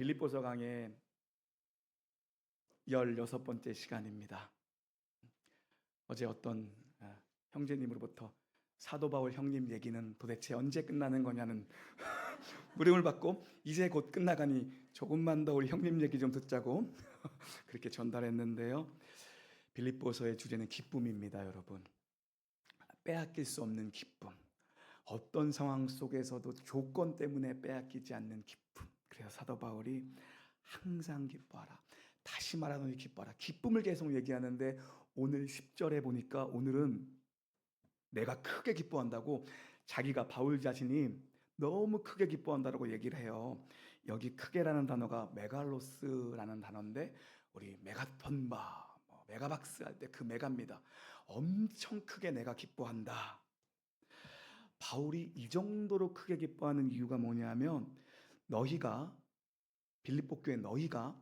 빌립보서 강의 16번째 시간입니다. 어제 어떤 형제님으로부터 사도 바울 형님 얘기는 도대체 언제 끝나는 거냐는 물음을 받고 이제 곧 끝나가니 조금만 더 우리 형님 얘기 좀 듣자고 그렇게 전달했는데요. 빌립보서의 주제는 기쁨입니다, 여러분. 빼앗길 수 없는 기쁨. 어떤 상황 속에서도 조건 때문에 빼앗기지 않는 기쁨. 그래서 사도 바울이 항상 기뻐하라. 다시 말하노니 기뻐하라. 기쁨을 계속 얘기하는데 오늘 10절에 보니까 오늘은 내가 크게 기뻐한다고 자기가 바울 자신이 너무 크게 기뻐한다고 얘기를 해요. 여기 크게라는 단어가 메갈로스라는 단어인데 우리 메가톤바, 메가박스 할 때 그 메가입니다. 엄청 크게 내가 기뻐한다. 바울이 이 정도로 크게 기뻐하는 이유가 뭐냐면 너희가 빌립보 교회 너희가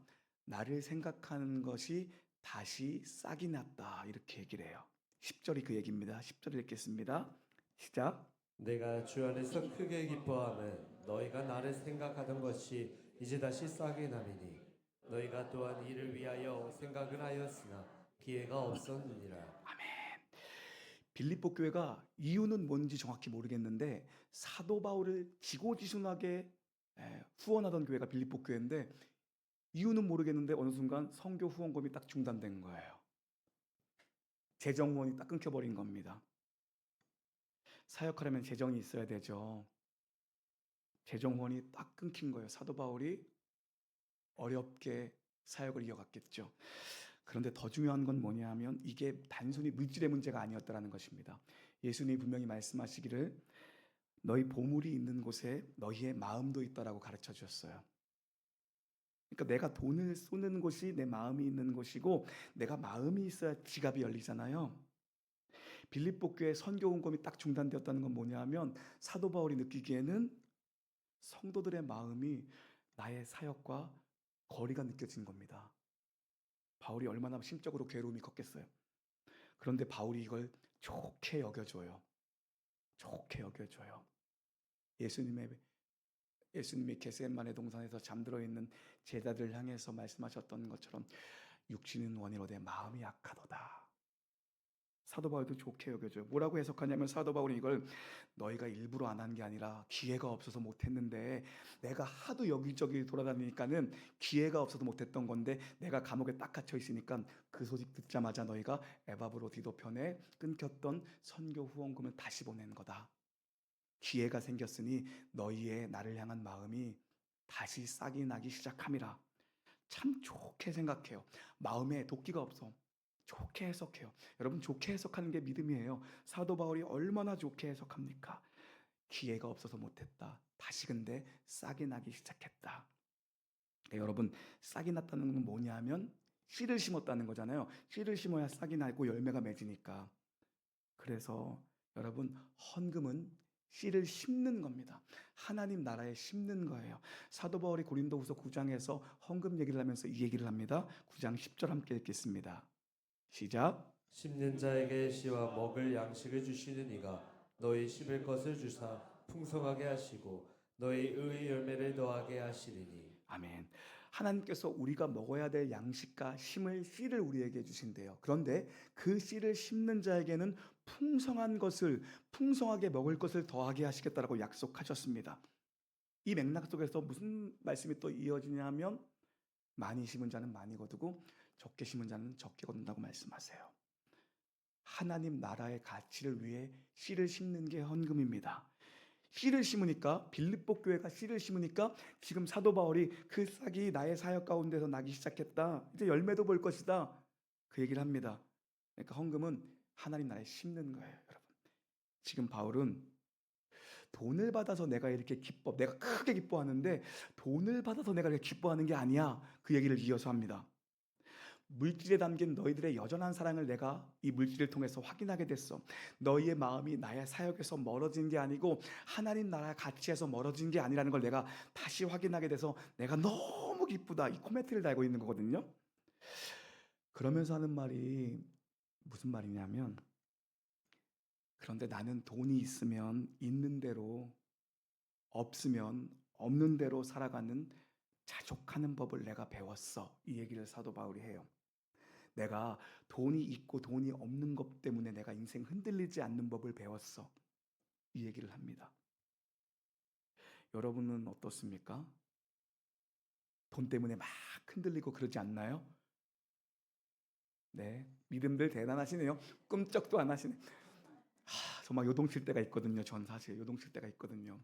나를 생각하는 것이 다시 싹이 났다 이렇게 얘기를 해요. 10절이 그 얘기입니다. 10절 읽겠습니다. 시작. 내가 주 안에서 크게 기뻐함은 너희가 나를 생각하던 것이 이제 다시 싹이 남이니 너희가 또한 이를 위하여 생각을 하였으나 기회가 없었느니라. 빌립보 교회가 이유는 뭔지 정확히 모르겠는데 사도 바울을 지고지순하게 후원하던 교회가 빌립보 교회인데 이유는 모르겠는데 어느 순간 선교 후원금이 딱 중단된 거예요. 재정 후원이 딱 끊겨버린 겁니다. 사역하려면 재정이 있어야 되죠. 재정 후원이 딱 끊긴 거예요. 사도 바울이 어렵게 사역을 이어갔겠죠. 그런데 더 중요한 건 뭐냐 하면 이게 단순히 물질의 문제가 아니었다는 것입니다. 예수님이 분명히 말씀하시기를 너희 보물이 있는 곳에 너희의 마음도 있다라고 가르쳐 주셨어요. 그러니까 내가 돈을 쏘는 곳이 내 마음이 있는 곳이고 내가 마음이 있어야 지갑이 열리잖아요. 빌립보 교회 선교 헌금이 딱 중단되었다는 건 뭐냐 하면 사도 바울이 느끼기에는 성도들의 마음이 나의 사역과 거리가 느껴진 겁니다. 바울이 얼마나 심적으로 괴로움이 컸겠어요. 그런데 바울이 이걸 좋게 여겨줘요. 좋게 여겨줘요. 예수님이 겟세마네 동산에서 잠들어 있는 제자들을 향해서 말씀하셨던 것처럼 육신은 원이로되 마음이 약하도다. 사도 바울도 좋게 여겨줘요. 뭐라고 해석하냐면 사도 바울이 이걸 너희가 일부러 안 한 게 아니라 기회가 없어서 못했는데 내가 하도 여기저기 돌아다니니까는 기회가 없어서 못했던 건데 내가 감옥에 딱 갇혀 있으니까 그 소식 듣자마자 너희가 에바브로 디도 편에 끊겼던 선교 후원금을 다시 보낸 거다. 기회가 생겼으니 너희의 나를 향한 마음이 다시 싹이 나기 시작함이라. 참 좋게 생각해요. 마음에 도끼가 없어. 좋게 해석해요. 여러분 좋게 해석하는 게 믿음이에요. 사도 바울이 얼마나 좋게 해석합니까? 기회가 없어서 못했다. 다시 근데 싹이 나기 시작했다. 그러니까 여러분 싹이 났다는 건 뭐냐 하면 씨를 심었다는 거잖아요. 씨를 심어야 싹이 나고 열매가 맺으니까. 그래서 여러분 헌금은 씨를 심는 겁니다. 하나님 나라에 심는 거예요. 사도 바울이 고린도후서 9장에서 헌금 얘기를 하면서 이 얘기를 합니다. 9장 10절 함께 읽겠습니다. 시작. 심는 자에게 씨와 먹을 양식을 주시는 이가 너희 씹을 것을 주사 풍성하게 하시고 너희 의의 열매를 더하게 하시리니. 아멘. 하나님께서 우리가 먹어야 될 양식과 심을 씨를 우리에게 주신대요. 그런데 그 씨를 심는 자에게는 풍성한 것을, 풍성하게 먹을 것을 더하게 하시겠다라고 약속하셨습니다. 이 맥락 속에서 무슨 말씀이 또 이어지냐 하면 많이 심은 자는 많이 거두고 적게 심은 자는 적게 거둔다고 말씀하세요. 하나님 나라의 가치를 위해 씨를 심는 게 헌금입니다. 씨를 심으니까 빌립보 교회가 씨를 심으니까 지금 사도 바울이 그 싹이 나의 사역 가운데서 나기 시작했다. 이제 열매도 볼 것이다. 그 얘기를 합니다. 그러니까 헌금은 하나님 나라에 심는 거예요, 여러분. 지금 바울은 돈을 받아서 내가 이렇게 내가 크게 기뻐하는데 돈을 받아서 내가 이렇게 기뻐하는 게 아니야. 그 얘기를 이어서 합니다. 물질에 담긴 너희들의 여전한 사랑을 내가 이 물질을 통해서 확인하게 됐어. 너희의 마음이 나의 사역에서 멀어진 게 아니고 하나님 나라 가치에서 멀어진 게 아니라는 걸 내가 다시 확인하게 돼서 내가 너무 기쁘다. 이 코멘트를 달고 있는 거거든요. 그러면서 하는 말이 무슨 말이냐면 그런데 나는 돈이 있으면 있는 대로 없으면 없는 대로 살아가는 자족하는 법을 내가 배웠어. 이 얘기를 사도 바울이 해요. 내가 돈이 있고 돈이 없는 것 때문에 내가 인생 흔들리지 않는 법을 배웠어. 이 얘기를 합니다. 여러분은 어떻습니까? 돈 때문에 막 흔들리고 그러지 않나요? 네, 믿음들 대단하시네요. 꿈쩍도 안 하시네. 정말 요동칠 때가 있거든요. 전 사실 요동칠 때가 있거든요.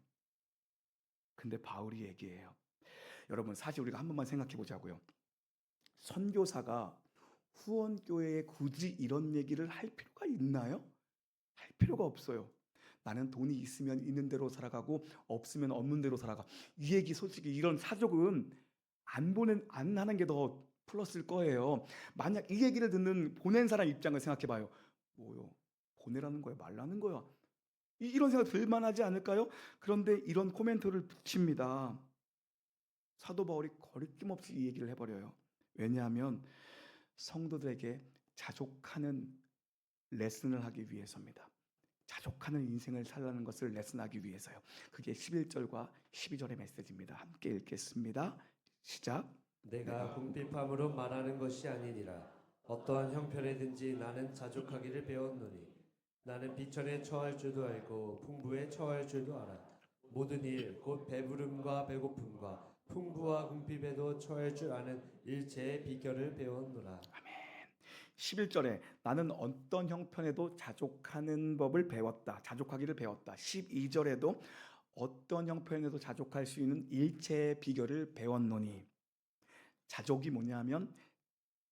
근데 바울이 얘기해요. 여러분 사실 우리가 한 번만 생각해 보자고요. 선교사가 후원교회에 굳이 이런 얘기를 할 필요가 있나요? 할 필요가 없어요. 나는 돈이 있으면 있는 대로 살아가고 없으면 없는 대로 살아가. 이 얘기 솔직히 이런 사족은 안 하는 게 더 플러스일 거예요. 만약 이 얘기를 듣는 보낸 사람 입장을 생각해 봐요. 뭐요? 보내라는 거야? 말라는 거야? 이런 생각 들만하지 않을까요? 그런데 이런 코멘트를 붙입니다. 사도 바울이 거리낌없이 이 얘기를 해버려요. 왜냐하면 성도들에게 자족하는 레슨을 하기 위해서입니다. 자족하는 인생을 살라는 것을 레슨하기 위해서요. 그게 11절과 12절의 메시지입니다. 함께 읽겠습니다. 시작. 내가 궁핍함으로 말하는 것이 아니니라. 어떠한 형편에든지 나는 자족하기를 배웠노니 나는 비천에 처할 줄도 알고 풍부에 처할 줄도 알아. 모든 일 곧 배부름과 배고픔과 풍부와 궁핍에도 처할 줄 아는 일체의 비결을 배웠노라. 11절에 나는 어떤 형편에도 자족하는 법을 배웠다. 자족하기를 배웠다. 12절에도 어떤 형편에도 자족할 수 있는 일체의 비결을 배웠노니. 자족이 뭐냐면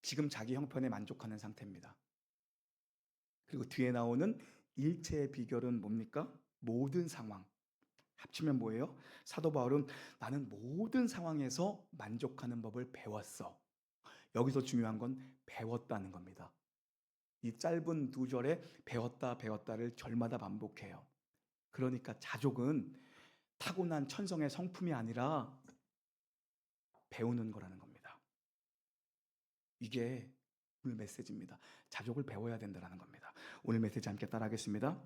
지금 자기 형편에 만족하는 상태입니다. 그리고 뒤에 나오는 일체의 비결은 뭡니까? 모든 상황. 합치면 뭐예요? 사도 바울은 나는 모든 상황에서 만족하는 법을 배웠어. 여기서 중요한 건 배웠다는 겁니다. 이 짧은 두 절에 배웠다를 절마다 반복해요. 그러니까 자족은 타고난 천성의 성품이 아니라 배우는 거라는 겁니다. 이게 오늘 메시지입니다. 자족을 배워야 된다는 겁니다. 오늘 메시지 함께 따라하겠습니다.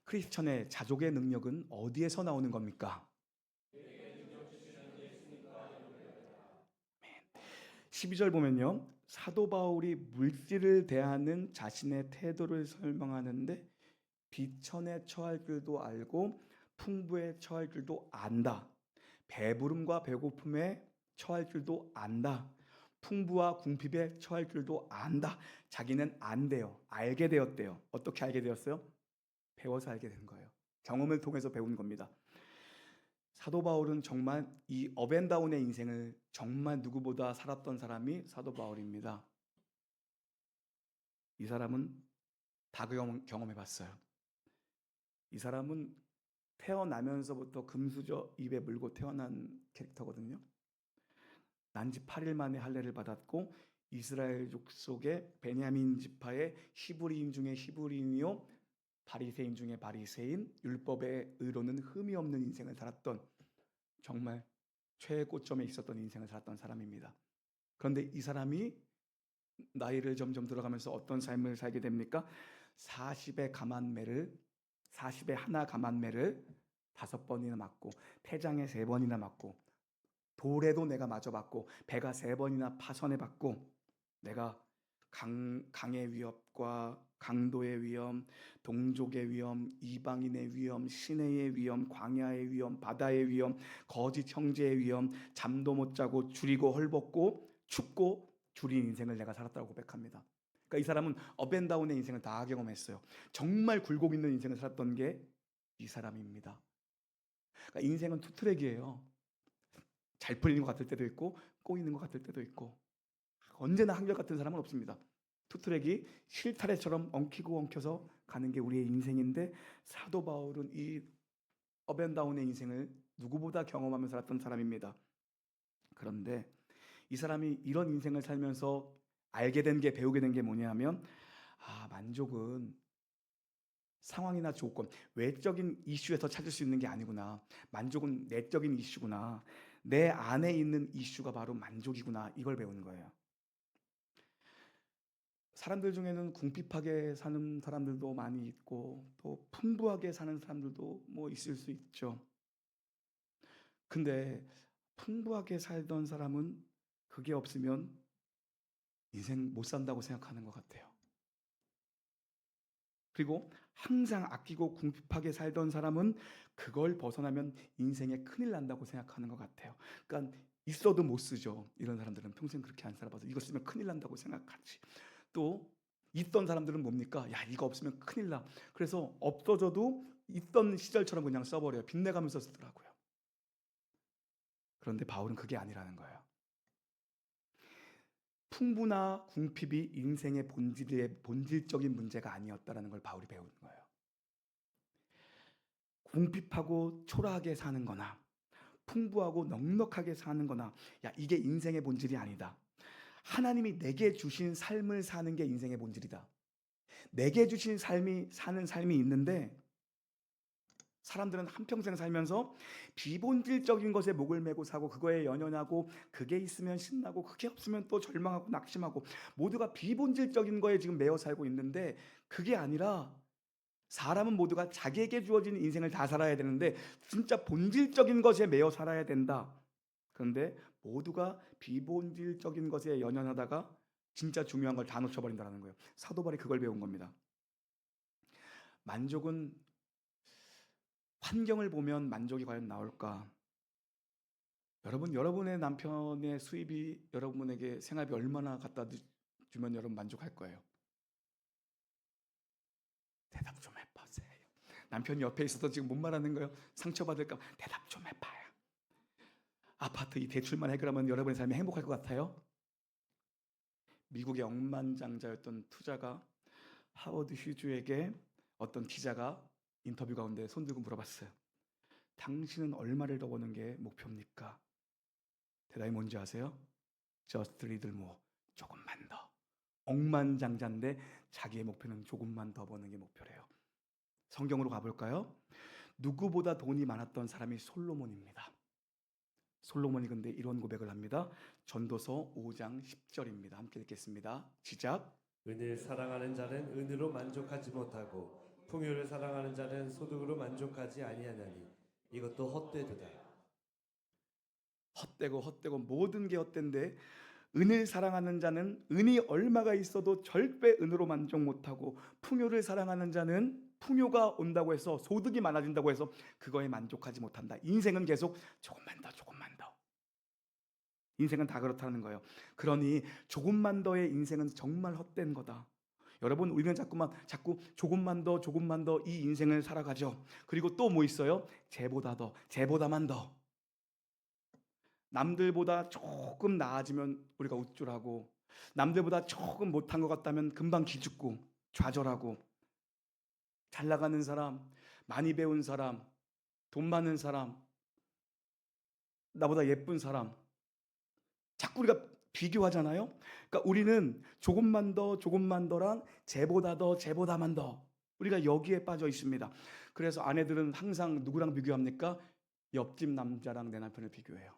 크리스천의 자족의 능력은 어디에서 나오는 겁니까? 12절 보면요. 사도 바울이 물질을 대하는 자신의 태도를 설명하는데 비천에 처할 줄도 알고 풍부에 처할 줄도 안다. 배부름과 배고픔에 처할 줄도 안다. 풍부와 궁핍에 처할 줄도 안다. 자기는 안대요. 알게 되었대요. 어떻게 알게 되었어요? 배워서 알게 된 거예요. 경험을 통해서 배운 겁니다. 사도 바울은 정말 이 업앤다운의 인생을 정말 누구보다 살았던 사람이 사도 바울입니다. 이 사람은 다 경험해 봤어요. 이 사람은 태어나면서부터 금수저 입에 물고 태어난 캐릭터거든요. 난지 8일 만에 할례를 받았고 이스라엘 족속의 베냐민 지파의 히브리인 중에 히브리인이요 바리새인 중에 바리새인, 율법의 의로는 흠이 없는 인생을 살았던 정말 최고점에 있었던 인생을 살았던 사람입니다. 그런데 이 사람이 나이를 점점 들어가면서 어떤 삶을 살게 됩니까? 40의 하나 가만매를 5번이나 맞고 태장에 3번이나 맞고 돌에도 내가 맞아 봤고 배가 3번이나 파선해 봤고 내가 강의 위협과 강도의 위험, 동족의 위험, 이방인의 위험, 시내의 위험, 광야의 위험, 바다의 위험, 거짓 형제의 위험, 잠도 못 자고 줄이고 헐벗고 춥고 줄인 인생을 내가 살았다고 고백합니다. 그러니까 이 사람은 업앤다운의 인생을 다 경험했어요. 정말 굴곡 있는 인생을 살았던 게 이 사람입니다. 그러니까 인생은 투트랙이에요. 잘 풀리는 것 같을 때도 있고 꼬이는 것 같을 때도 있고 언제나 한결같은 사람은 없습니다. 투트랙이 실타래처럼 엉키고 엉켜서 가는 게 우리의 인생인데 사도 바울은 이 업앤다운의 인생을 누구보다 경험하며 살았던 사람입니다. 그런데 이 사람이 이런 인생을 살면서 알게 된 게 배우게 된 게 뭐냐면 만족은 상황이나 조건, 외적인 이슈에서 찾을 수 있는 게 아니구나. 만족은 내적인 이슈구나. 내 안에 있는 이슈가 바로 만족이구나. 이걸 배우는 거예요. 사람들 중에는 궁핍하게 사는 사람들도 많이 있고 또 풍부하게 사는 사람들도 뭐 있을 수 있죠. 근데 풍부하게 살던 사람은 그게 없으면 인생 못 산다고 생각하는 것 같아요. 그리고 항상 아끼고 궁핍하게 살던 사람은 그걸 벗어나면 인생에 큰일 난다고 생각하는 것 같아요. 그러니까 있어도 못 쓰죠. 이런 사람들은 평생 그렇게 안 살아봐서 이거 쓰면 큰일 난다고 생각하지. 또 있던 사람들은 뭡니까? 야, 이거 없으면 큰일 나. 그래서 없어져도 있던 시절처럼 그냥 써버려요. 빚내가면서 쓰더라고요. 그런데 바울은 그게 아니라는 거예요. 풍부나 궁핍이 인생의 본질적인 문제가 아니었다라는 걸 바울이 배우는 거예요. 궁핍하고 초라하게 사는 거나 풍부하고 넉넉하게 사는 거나, 야, 이게 인생의 본질이 아니다. 하나님이 내게 주신 삶을 사는 게 인생의 본질이다. 내게 주신 사는 삶이 있는데, 사람들은 한평생 살면서 비본질적인 것에 목을 메고 사고 그거에 연연하고, 그게 있으면 신나고 그게 없으면 또 절망하고 낙심하고, 모두가 비본질적인 거에 지금 매여 살고 있는데, 그게 아니라 사람은 모두가 자기에게 주어진 인생을 다 살아야 되는데 진짜 본질적인 것에 매여 살아야 된다. 그런데 모두가 비본질적인 것에 연연하다가 진짜 중요한 걸 다 놓쳐버린다는 거예요. 사도 바울이 그걸 배운 겁니다. 만족은 환경을 보면 만족이 과연 나올까? 여러분의 남편의 수입이 여러분에게 생활비 얼마나 갖다 주면 여러분 만족할 거예요? 대답 좀 해보세요. 남편이 옆에 있어도 지금 못 말하는 거예요. 상처받을까? 대답 좀 해봐요. 아파트 이 대출만 해결하면 여러분의 삶이 행복할 것 같아요? 미국의 억만장자였던 투자가 하워드 휴즈에게 어떤 기자가 인터뷰 가운데 손들고 물어봤어요. 당신은 얼마를 더 버는 게 목표입니까? 대답이 뭔지 아세요? Just a little more. 조금만 더. 억만장자인데 자기의 목표는 조금만 더 버는 게 목표래요. 성경으로 가볼까요? 누구보다 돈이 많았던 사람이 솔로몬입니다. 솔로몬이 근데 이런 고백을 합니다. 전도서 5장 10절입니다. 함께 읽겠습니다. 시작. 은을 사랑하는 자는 은으로 만족하지 못하고 풍요를 사랑하는 자는 소득으로 만족하지 아니하나니 이것도 헛되도다. 헛되고 모든 게 헛된데, 은을 사랑하는 자는 은이 얼마가 있어도 절대 은으로 만족 못하고, 풍요를 사랑하는 자는 풍요가 온다고 해서, 소득이 많아진다고 해서 그거에 만족하지 못한다. 인생은 계속 조금만 더. 인생은 다 그렇다는 거예요. 그러니 조금만 더의 인생은 정말 헛된 거다. 여러분, 우리는 자꾸 조금만 더 이 인생을 살아가죠. 그리고 또 뭐 있어요? 쟤보다만 더. 남들보다 조금 나아지면 우리가 우쭐하고, 남들보다 조금 못한 것 같다면 금방 기죽고 좌절하고, 잘 나가는 사람, 많이 배운 사람, 돈 많은 사람, 나보다 예쁜 사람, 자꾸 우리가 비교하잖아요. 그러니까 우리는 조금만 더랑 쟤보다만 더, 우리가 여기에 빠져 있습니다. 그래서 아내들은 항상 누구랑 비교합니까? 옆집 남자랑 내 남편을 비교해요.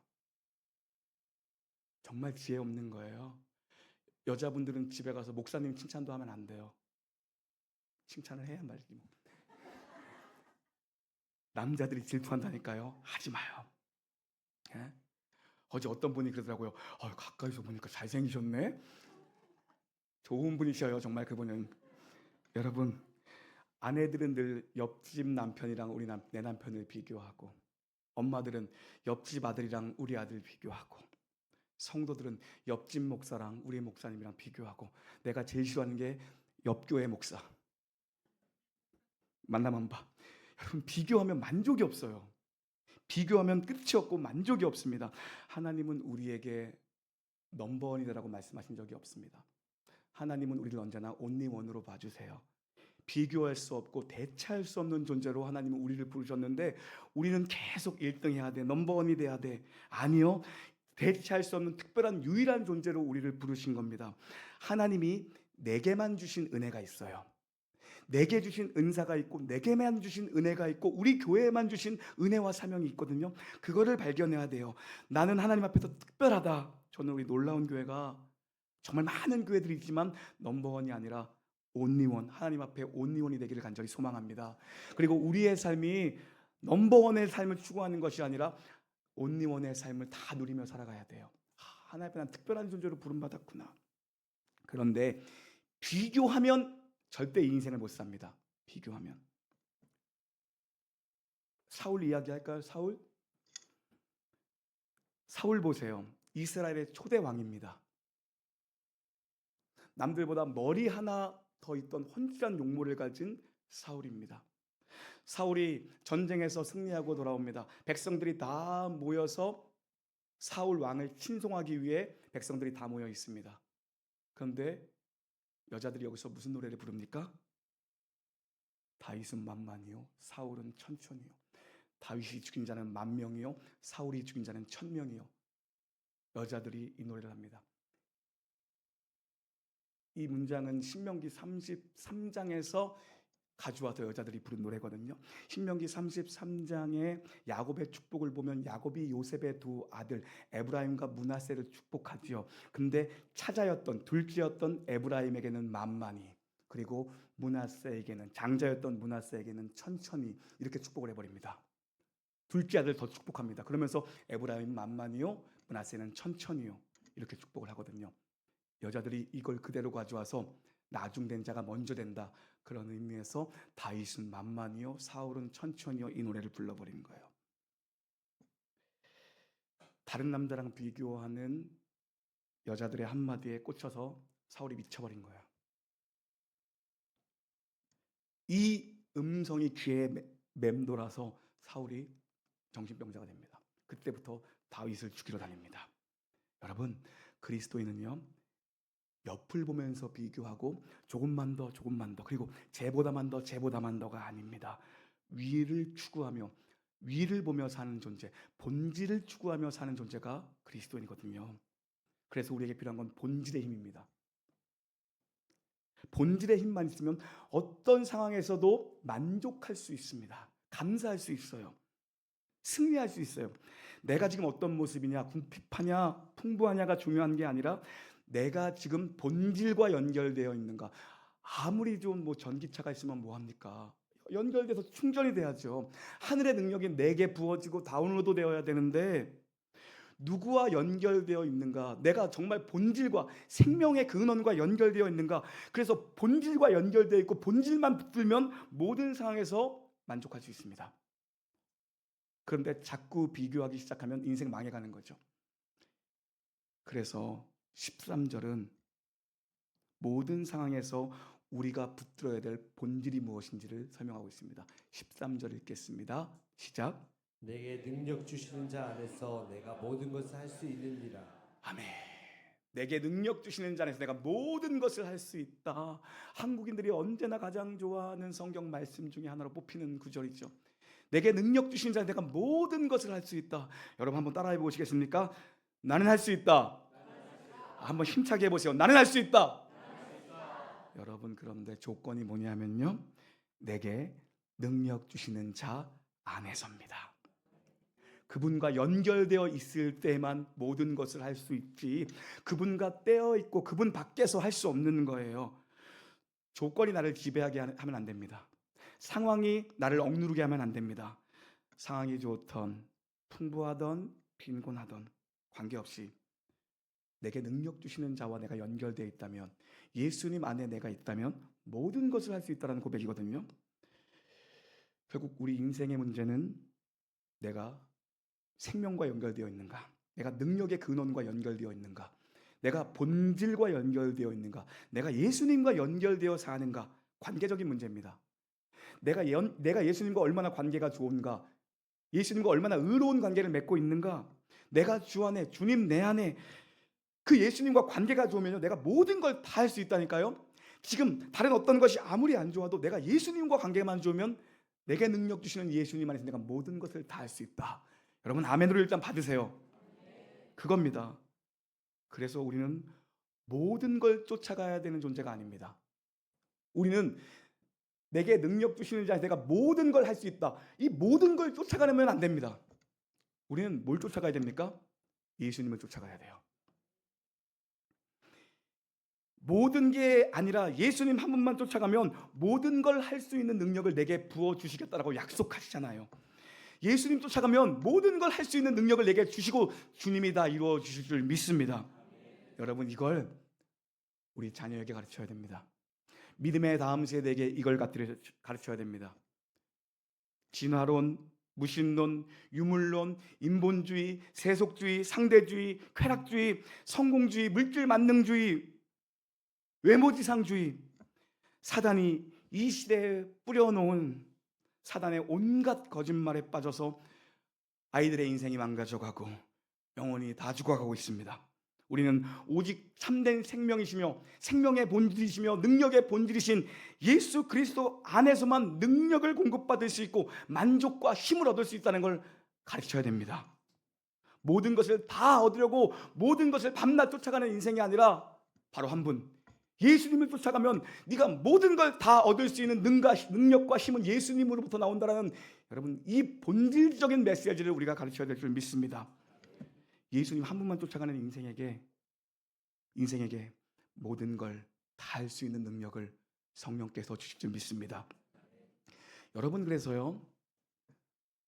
정말 지혜 없는 거예요. 여자분들은 집에 가서 목사님 칭찬도 하면 안 돼요. 칭찬을 해야 말지. 남자들이 질투한다니까요. 하지 마요. 예? 어제 어떤 분이 그러더라고요. 가까이서 보니까 잘생기셨네. 좋은 분이셔요, 정말 그분은. 여러분, 아내들은 늘 옆집 남편이랑 내 남편을 비교하고, 엄마들은 옆집 아들이랑 우리 아들 비교하고, 성도들은 옆집 목사랑 우리 목사님이랑 비교하고, 내가 제일 싫어하는 게 옆교회 목사. 만나면 봐. 여러분, 비교하면 만족이 없어요. 비교하면 끝이 없고 만족이 없습니다. 하나님은 우리에게 넘버원이라고 말씀하신 적이 없습니다. 하나님은 우리를 언제나 only one으로 봐주세요. 비교할 수 없고 대체할 수 없는 존재로 하나님은 우리를 부르셨는데, 우리는 계속 1등 해야 돼, 넘버원이 돼야 돼. 아니요, 대체할 수 없는 특별한 유일한 존재로 우리를 부르신 겁니다. 하나님이 내게만 주신 은혜가 있어요. 내게 주신 은사가 있고, 내게만 주신 은혜가 있고, 우리 교회에만 주신 은혜와 사명이 있거든요. 그거를 발견해야 돼요. 나는 하나님 앞에서 특별하다. 저는 우리 놀라운 교회가 정말 많은 교회들이 있지만 넘버원이 아니라 온리원, 하나님 앞에 온리원이 되기를 간절히 소망합니다. 그리고 우리의 삶이 넘버원의 삶을 추구하는 것이 아니라 온리원의 삶을 다 누리며 살아가야 돼요. 하나님 앞에 난 특별한 존재로 부름받았구나. 그런데 비교하면 절대 이 인생을 못 삽니다. 비교하면. 사울 이야기할까요? 사울 보세요. 이스라엘의 초대 왕입니다. 남들보다 머리 하나 더 있던 훤칠한 용모를 가진 사울입니다. 사울이 전쟁에서 승리하고 돌아옵니다. 백성들이 다 모여서 사울 왕을 친송하기 위해 백성들이 다 모여 있습니다. 그런데 여자들이 여기서 무슨 노래를 부릅니까? 다윗은 만만이요 사울은 천천히요. 다윗이 죽인 자는 10,000명이요 사울이 죽인 자는 1,000명이요. 여자들이 이 노래를 합니다. 이 문장은 신명기 33장에서 가져와서 여자들이 부른 노래거든요. 신명기 33장에 야곱의 축복을 보면 야곱이 요셉의 두 아들 에브라임과 므낫세를 축복하지요. 근데 차자였던 둘째였던 에브라임에게는 만만히, 그리고 므낫세에게는, 장자였던 므낫세에게는 천천히, 이렇게 축복을 해버립니다. 둘째 아들 더 축복합니다. 그러면서 에브라임 만만히요 므낫세는 천천히요, 이렇게 축복을 하거든요. 여자들이 이걸 그대로 가져와서 나중된 자가 먼저 된다, 그런 의미에서 다윗은 만만히요 사울은 천천히요, 이 노래를 불러버린 거예요. 다른 남자랑 비교하는 여자들의 한마디에 꽂혀서 사울이 미쳐버린 거예요. 이 음성이 귀에 맴돌아서 사울이 정신병자가 됩니다. 그때부터 다윗을 죽이러 다닙니다. 여러분, 그리스도인은요 옆을 보면서 비교하고 조금만 더 그리고 쟤보다만 더가 아닙니다. 위를 추구하며 위를 보며 사는 존재, 본질을 추구하며 사는 존재가 그리스도인이거든요. 그래서 우리에게 필요한 건 본질의 힘입니다. 본질의 힘만 있으면 어떤 상황에서도 만족할 수 있습니다. 감사할 수 있어요. 승리할 수 있어요. 내가 지금 어떤 모습이냐, 궁핍하냐, 풍부하냐가 중요한 게 아니라 내가 지금 본질과 연결되어 있는가. 아무리 좀 전기차가 있으면 뭐합니까? 연결돼서 충전이 돼야죠. 하늘의 능력이 내게 부어지고 다운로드 되어야 되는데 누구와 연결되어 있는가? 내가 정말 본질과 생명의 근원과 연결되어 있는가? 그래서 본질과 연결되어 있고 본질만 붙들면 모든 상황에서 만족할 수 있습니다. 그런데 자꾸 비교하기 시작하면 인생 망해가는 거죠. 그래서 13절은 모든 상황에서 우리가 붙들어야 될 본질이 무엇인지를 설명하고 있습니다. 13절 읽겠습니다. 시작. 내게 능력 주시는 자 안에서 내가 모든 것을 할 수 있느니라. 아멘. 내게 능력 주시는 자 안에서 내가 모든 것을 할 수 있다. 한국인들이 언제나 가장 좋아하는 성경 말씀 중에 하나로 뽑히는 구절이죠. 내게 능력 주시는 자 안에서 내가 모든 것을 할 수 있다. 여러분 한번 따라해 보시겠습니까? 나는 할 수 있다. 한번 힘차게 해보세요. 나는 할 수 있다. 여러분, 그런데 조건이 뭐냐면요, 내게 능력 주시는 자 안에서입니다. 그분과 연결되어 있을 때만 모든 것을 할 수 있지, 그분과 떼어 있고 그분 밖에서 할 수 없는 거예요. 조건이 나를 지배하게 하면 안 됩니다. 상황이 나를 억누르게 하면 안 됩니다. 상황이 좋던 풍부하던 빈곤하던 관계없이 내게 능력 주시는 자와 내가 연결되어 있다면, 예수님 안에 내가 있다면 모든 것을 할 수 있다는 고백이거든요. 결국 우리 인생의 문제는 내가 생명과 연결되어 있는가, 내가 능력의 근원과 연결되어 있는가, 내가 본질과 연결되어 있는가, 내가 예수님과 연결되어 사는가. 관계적인 문제입니다. 내가 예수님과 얼마나 관계가 좋은가, 예수님과 얼마나 의로운 관계를 맺고 있는가. 내가 주 안에, 주님 내 안에 그 예수님과 관계가 좋으면요, 내가 모든 걸 다 할 수 있다니까요. 지금 다른 어떤 것이 아무리 안 좋아도 내가 예수님과 관계만 좋으면 내게 능력 주시는 예수님 안에서 내가 모든 것을 다 할 수 있다. 여러분 아멘으로 일단 받으세요. 그겁니다. 그래서 우리는 모든 걸 쫓아가야 되는 존재가 아닙니다. 우리는 내게 능력 주시는 자에서 내가 모든 걸 할 수 있다, 이 모든 걸 쫓아가려면 안 됩니다. 우리는 뭘 쫓아가야 됩니까? 예수님을 쫓아가야 돼요. 모든 게 아니라 예수님 한 분만 쫓아가면 모든 걸 할 수 있는 능력을 내게 부어주시겠다라고 약속하시잖아요. 예수님 쫓아가면 모든 걸 할 수 있는 능력을 내게 주시고 주님이 다 이루어 주실 줄 믿습니다. 여러분, 이걸 우리 자녀에게 가르쳐야 됩니다. 믿음의 다음 세대에게 이걸 가르쳐야 됩니다. 진화론, 무신론, 유물론, 인본주의, 세속주의, 상대주의, 쾌락주의, 성공주의, 물질 만능주의, 외모지상주의, 사단이 이 시대에 뿌려놓은 사단의 온갖 거짓말에 빠져서 아이들의 인생이 망가져가고 영혼이 다 죽어가고 있습니다. 우리는 오직 참된 생명이시며 생명의 본질이시며 능력의 본질이신 예수 그리스도 안에서만 능력을 공급받을 수 있고 만족과 힘을 얻을 수 있다는 걸 가르쳐야 됩니다. 모든 것을 다 얻으려고 모든 것을 밤낮 쫓아가는 인생이 아니라 바로 한 분, 예수님을 쫓아가면 네가 모든 걸 다 얻을 수 있는 능력과 힘은 예수님으로부터 나온다라는, 여러분, 이 본질적인 메시지를 우리가 가르쳐야 될 줄 믿습니다. 예수님 한 분만 쫓아가는 인생에게 모든 걸 다 할 수 있는 능력을 성령께서 주실 줄 믿습니다. 여러분, 그래서요,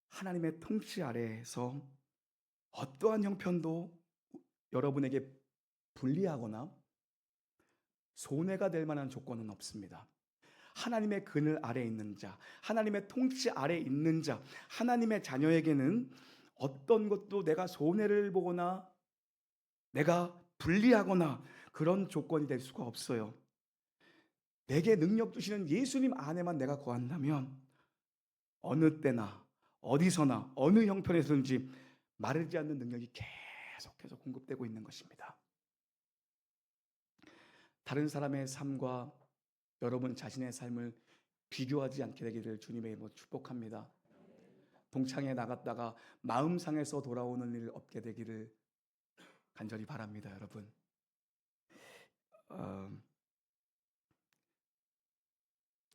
하나님의 통치 아래에서 어떠한 형편도 여러분에게 불리하거나 손해가 될 만한 조건은 없습니다. 하나님의 그늘 아래에 있는 자, 하나님의 통치 아래에 있는 자, 하나님의 자녀에게는 어떤 것도 내가 손해를 보거나 내가 불리하거나 그런 조건이 될 수가 없어요. 내게 능력 주시는 예수님 안에만 내가 거한다면 어느 때나 어디서나 어느 형편에서든지 마르지 않는 능력이 계속해서 공급되고 있는 것입니다. 다른 사람의 삶과 여러분 자신의 삶을 비교하지 않게 되기를 주님의 이름으로 축복합니다. 동창회 나갔다가 마음 상해서 돌아오는 일 없게 되기를 간절히 바랍니다, 여러분.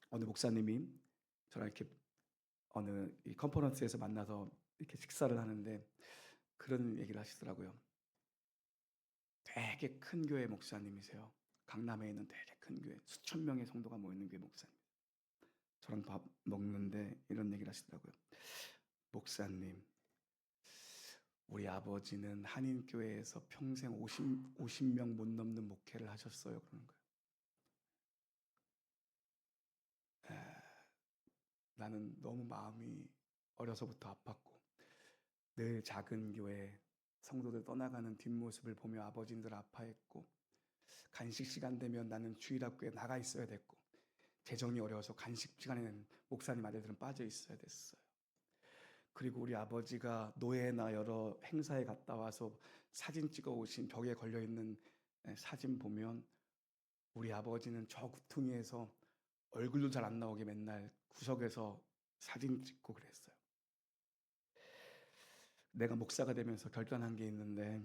어느 목사님이 저랑 이렇게 어느 이 컨퍼런스에서 만나서 이렇게 식사를 하는데 그런 얘기를 하시더라고요. 되게 큰 교회 목사님이세요. 강남에 있는 되게 큰 교회, 수천 명의 성도가 모이는 교회 목사님. 저랑 밥 먹는데 이런 얘기를 하시더라고요. 목사님, 우리 아버지는 한인교회에서 평생 50명 못 넘는 목회를 하셨어요. 그러는 거예요. 나는 너무 마음이 어려서부터 아팠고 늘 작은 교회 성도들 떠나가는 뒷모습을 보며 아버지들 아파했고, 간식 시간 되면 나는 주일학교에 나가 있어야 됐고, 재정이 어려워서 간식 시간에는 목사님 아들들은 빠져 있어야 됐어요. 그리고 우리 아버지가 노예나 여러 행사에 갔다 와서 사진 찍어 오신 벽에 걸려있는 사진 보면 우리 아버지는 저 구퉁이에서 얼굴도 잘 안 나오게 맨날 구석에서 사진 찍고 그랬어요. 내가 목사가 되면서 결단한 게 있는데,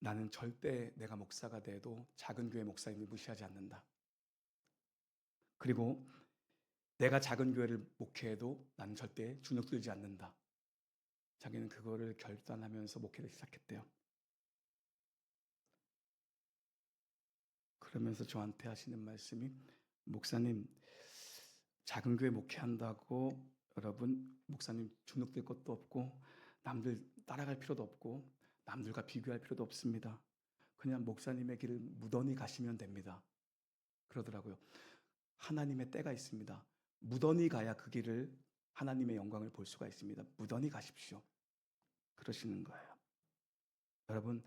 나는 절대 내가 목사가 돼도 작은 교회 목사님을 무시하지 않는다. 그리고 내가 작은 교회를 목회해도 나는 절대 주눅 들지 않는다. 자기는 그거를 결단하면서 목회를 시작했대요. 그러면서 저한테 하시는 말씀이, 목사님, 작은 교회 목회한다고 여러분 목사님 주눅 들 것도 없고 남들 따라갈 필요도 없고 남들과 비교할 필요도 없습니다. 그냥 목사님의 길을 무던히 가시면 됩니다. 그러더라고요. 하나님의 때가 있습니다. 무던히 가야 그 길을 하나님의 영광을 볼 수가 있습니다. 무던히 가십시오. 그러시는 거예요. 여러분,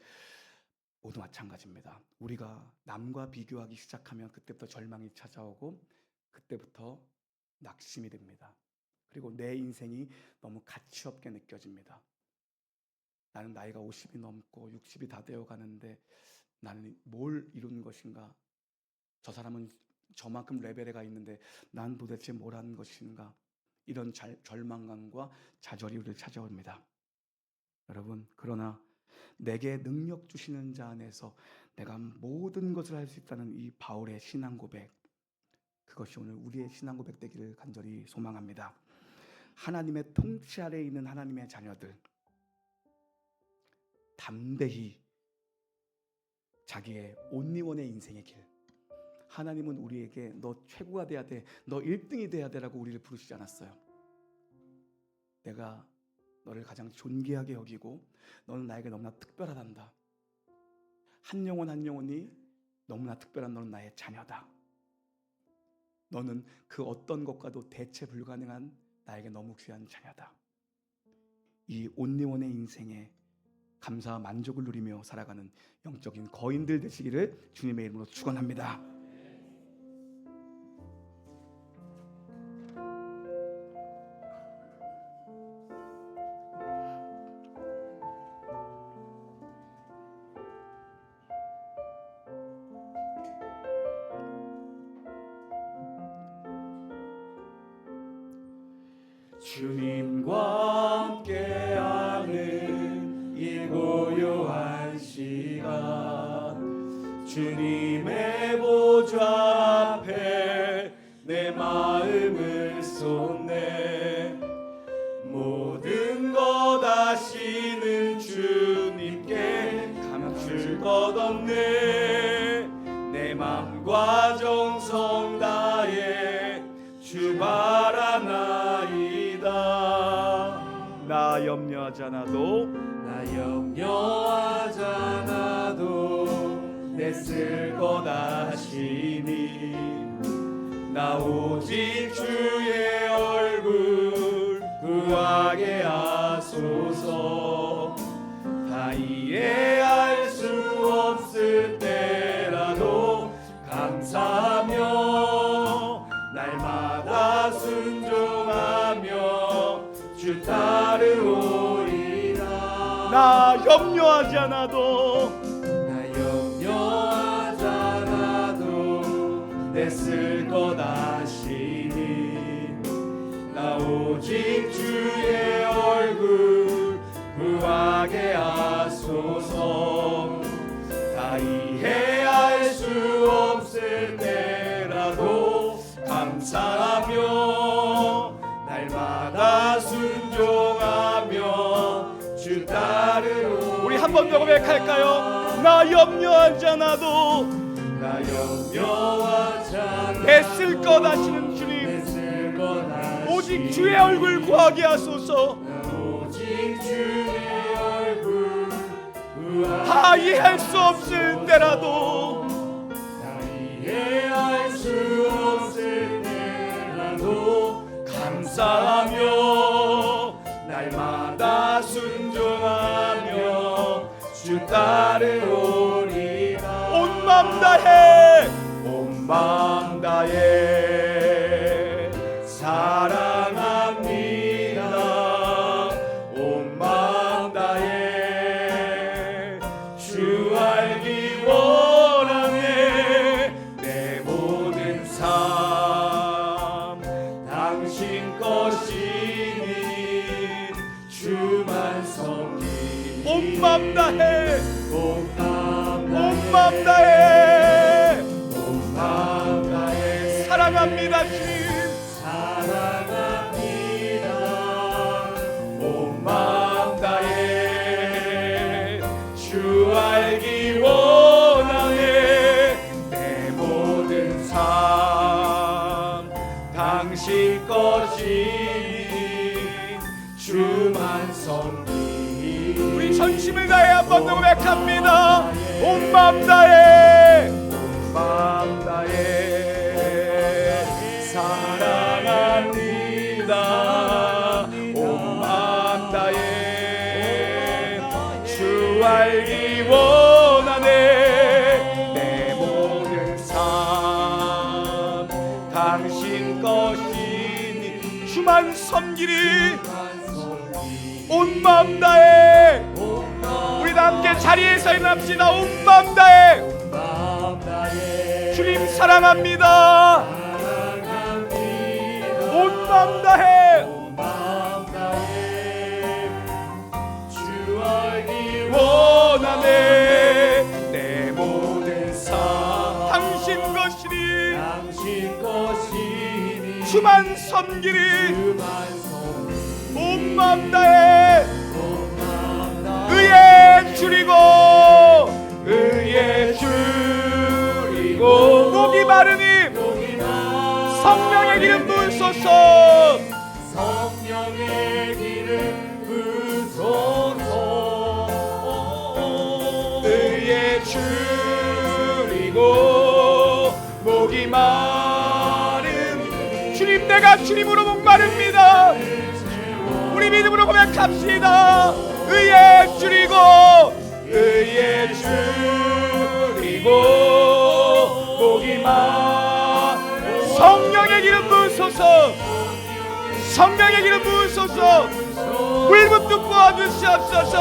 모두 마찬가지입니다. 우리가 남과 비교하기 시작하면 그때부터 절망이 찾아오고 그때부터 낙심이 됩니다. 그리고 내 인생이 너무 가치 없게 느껴집니다. 나는 나이가 50이 넘고 60이 다 되어 가는데 나는 뭘 이룬 것인가? 저 사람은 저만큼 레벨에 가 있는데 난 도대체 뭘 한 것인가? 이런 절망감과 좌절이 우리를 찾아옵니다. 여러분, 그러나 내게 능력 주시는 자 안에서 내가 모든 것을 할 수 있다는 이 바울의 신앙 고백, 그것이 오늘 우리의 신앙 고백 되기를 간절히 소망합니다. 하나님의 통치 아래에 있는 하나님의 자녀들, 담대히 자기의 온리원의 인생의 길, 하나님은 우리에게 너 최고가 돼야 돼, 너 1등이 돼야 돼라고 우리를 부르시지 않았어요. 내가 너를 가장 존귀하게 여기고 너는 나에게 너무나 특별하단다. 한 영혼 한 영혼이 너무나 특별한 너는 나의 자녀다. 너는 그 어떤 것과도 대체 불가능한 나에게 너무 귀한 자녀다. 이 온리원의 인생에 감사와 만족을 누리며 살아가는 영적인 거인들 되시기를 주님의 이름으로 축원합니다. 주님과 함께하는 이 고요한 시간, 주님의 보좌 앞에 내 마음을 쏟네. 모든 것 아시는 주님께 감출 것 없네. 내 맘과 정성 다해 주 바라나이다. 나 염려하지 않아도 내 쓸 것 아시니. 나 오직 주의 얼굴 구하게 하소서. 다 이해할 수 없을 때라도 감사하며 날마다 순종하며 주 따르오리라. 나 염려하지 않아도 내 쓸 것 아시니. 나 오직 주의 얼굴 구하게 하소서. 다 이해할 수 없을 때라도 감사하며 날마다 순종하며 주 따르오. 우리 한 번 더 고백할까요? 나 염려하지 않아도 애쓸 것 아시는 주님, 오직 주의 얼굴 구하게 하소서. 다 이해할 수 없을 때라도 감사하며 날마다 순종하며 주 따르오리라. 온 맘 다해 온 맘 다해 사랑합니다. 온 맘 다해 주 알기 원하네. 내 모든 삶 당신 것이니 주만 섬기니. 온 맘 다해 온 맘 다해 온 맘 다해 사랑합니다 주님. 사랑합니다. 온 맘 다해 주 알기 원하네. 내 모든 삶 당신 것이니 주만 섬기니. 우리 전심을 다해 한번 더 고백합니다. 온 맘 다해 온 맘 다해 사랑합니다. 온 맘 다해 주 알기 원하네. 내 모든 삶 당신 것이니 주만 섬기리. 온 맘 다해 우리 다 함께 자리에서 일어납시다. 온 맘 다해 주님 사랑합니다. 온 맘 다해 주 알기 원하네. 내 모든 삶 당신 것이니 주만 섬기리. 온 맘 다해 의에 줄이고 목이 마르니 성령의 기름 부으소서. 성령의 기름 부으소서. 의에 줄이고 목이 마른 주님, 내가 주님으로 목마릅니다. 우리 믿음으로 고백합시다. 의에 줄이고 의에 줄이고 목이 마른 성령의 기름 부으소서. 성령의 기름 부으소서. 물붓고 부어주시옵소서.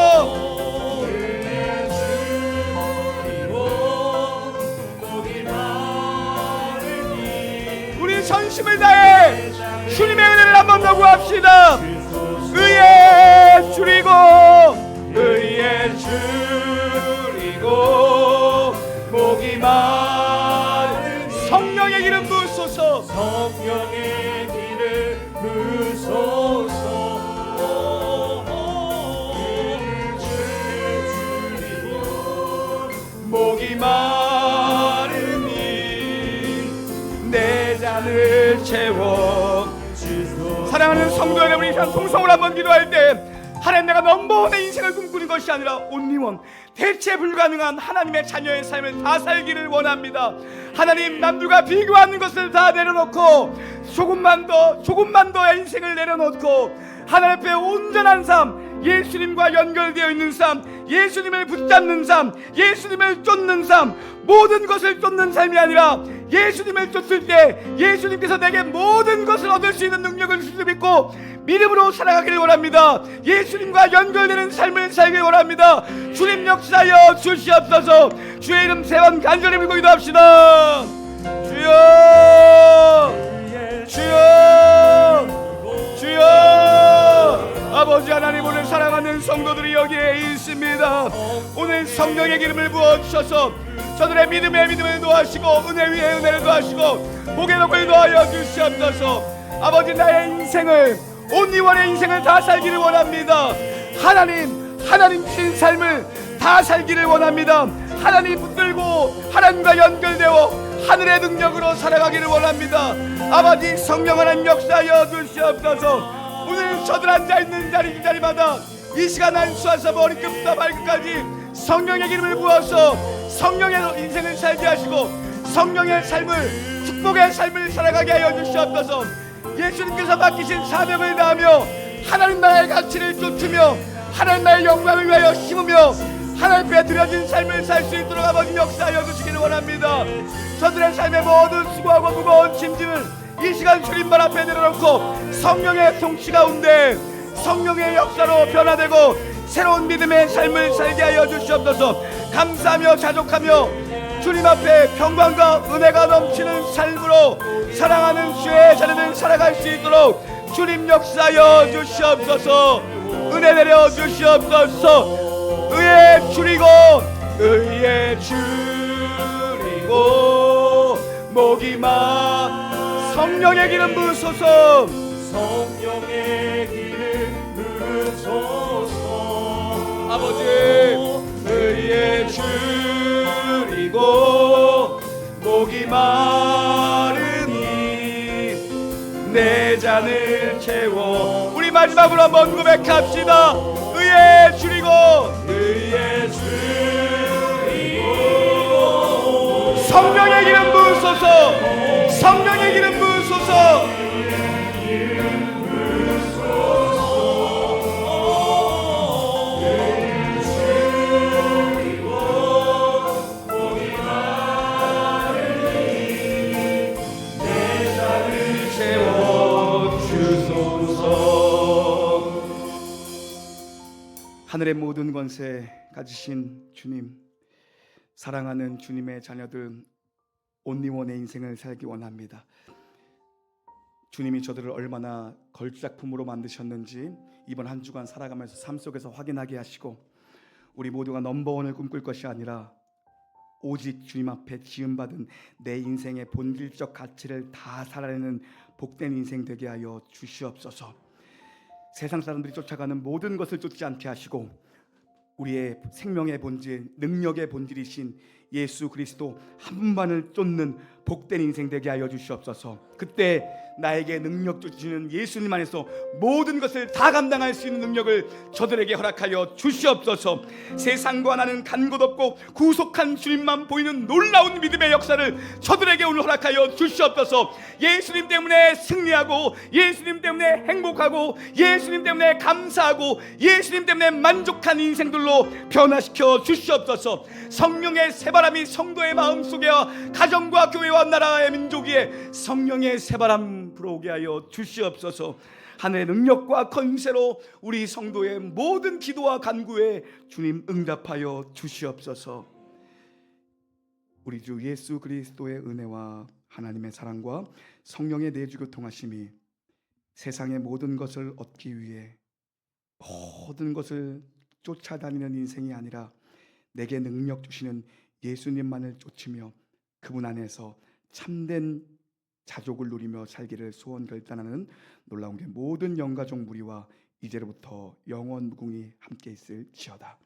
우리 전심을 다해 주님의 은혜를 한 번 더 구합시다. 의에 줄이고 의에 줄이고 목이 마른 성령의 기름 부으소서. 성령의 기름 부으소서. 목이 마르니 내 잔을 채워. 사랑하는 성도 여러분, 이 시간 통성을 한번 기도할 때 하나님, 내가 넘버원의 인생을 꿈꾸는 것이 아니라 온리원, 대체 불가능한 하나님의 자녀의 삶을 다 살기를 원합니다. 하나님, 남들과 비교하는 것을 다 내려놓고 조금만 더의 인생을 내려놓고 하나님 앞에 온전한 삶, 예수님과 연결되어 있는 삶, 예수님을 붙잡는 삶, 예수님을 쫓는 삶, 모든 것을 쫓는 삶이 아니라 예수님을 쫓을 때 예수님께서 내게 모든 것을 얻을 수 있는 능력을 주실 수 있고 믿음으로 살아가기를 원합니다. 예수님과 연결되는 삶을 살기를 원합니다. 주님 역사여 주시옵소서. 주의 이름 세 번 간절히 빌고 기도합시다. 주여, 주여, 주여. 아버지 하나님, 오늘 사랑하는 성도들이 여기에 있습니다. 오늘 성령의 기름을 부어주셔서 저들의 믿음에 믿음을 더하시고 은혜 위에 은혜를 더하시고 복에 복을 더하여 주시옵소서. 아버지, 나의 인생을, 온리원의 인생을 다 살기를 원합니다. 하나님 주신 삶을 다 살기를 원합니다. 하나님 붙들고 하나님과 연결되어 하늘의 능력으로 살아가기를 원합니다. 아버지, 성령 하나님 역사하여 주시옵소서. 오늘 저들 앉아있는 자리 그 자리마다 이 시간 안수하사 머리끝부터 발끝까지 성령의 기름을 부어서 성령의 인생을 살게 하시고 성령의 삶을, 축복의 삶을 살아가게 하여 주시옵소서. 예수님께서 맡기신 사명을 다하며 하나님 나라의 가치를 쫓으며 하나님 나라의 영광을 위하여 심으며 하나님 앞에 드려진 삶을 살 수 있도록 아버지 역사하여 주시기를 원합니다. 저들의 삶의 모든 수고하고 무거운 짐짐을 이 시간 주님발 앞에 내려놓고 성령의 통치 가운데 성령의 역사로 변화되고 새로운 믿음의 삶을 살게 하여 주시옵소서. 감사하며 자족하며 주님 앞에 평강과 은혜가 넘치는 삶으로 사랑하는 주의 자녀들 살아갈 수 있도록 주님 역사하여 주시옵소서. 은혜 내려 주시옵소서. 의에 줄이고 의에 줄이고 목이 마 성령의 기름 부으소서. 성령의 기름 부으소서. 아버지, 의에 줄이고 목이 마르니 내 잔을 채워. 우리 마지막으로 한번 고백합시다. 의에 줄이고 의에 줄이고 성령의 기름 부으소서. 성령의 기름 부으소서. 하늘의 모든 권세 가지신 주님, 사랑하는 주님의 자녀들 온리원의 인생을 살기 원합니다. 주님이 저들을 얼마나 걸작품으로 만드셨는지 이번 한 주간 살아가면서 삶 속에서 확인하게 하시고 우리 모두가 넘버원을 꿈꿀 것이 아니라 오직 주님 앞에 지음받은 내 인생의 본질적 가치를 다 살아내는 복된 인생 되게 하여 주시옵소서. 세상 사람들이 쫓아가는 모든 것을 쫓지 않게 하시고 우리의 생명의 본질, 능력의 본질이신 예수 그리스도 한 분만을 쫓는 복된 인생 되게 하여 주시옵소서. 그때 나에게 능력 주시는 예수님 안에서 모든 것을 다 감당할 수 있는 능력을 저들에게 허락하여 주시옵소서. 세상과 나는 간 곳 없고 구속한 주님만 보이는 놀라운 믿음의 역사를 저들에게 오늘 허락하여 주시옵소서. 예수님 때문에 승리하고, 예수님 때문에 행복하고, 예수님 때문에 감사하고, 예수님 때문에 만족한 인생들로 변화시켜 주시옵소서. 성령의 새바람이 성도의 마음속에와 가정과 교회와 나라의 민족 위에 성령의 새바람 불어오게 하여 주시옵소서. 하늘의 능력과 권세로 우리 성도의 모든 기도와 간구에 주님 응답하여 주시옵소서. 우리 주 예수 그리스도의 은혜와 하나님의 사랑과 성령의 내주교 통하심이 세상의 모든 것을 얻기 위해 모든 것을 쫓아다니는 인생이 아니라 내게 능력 주시는 예수님만을 쫓으며 그분 안에서 참된 자족을 누리며 살기를 소원 결단하는 놀라운 게 모든 영가족 무리와 이제로부터 영원 무궁히 함께 있을지어다.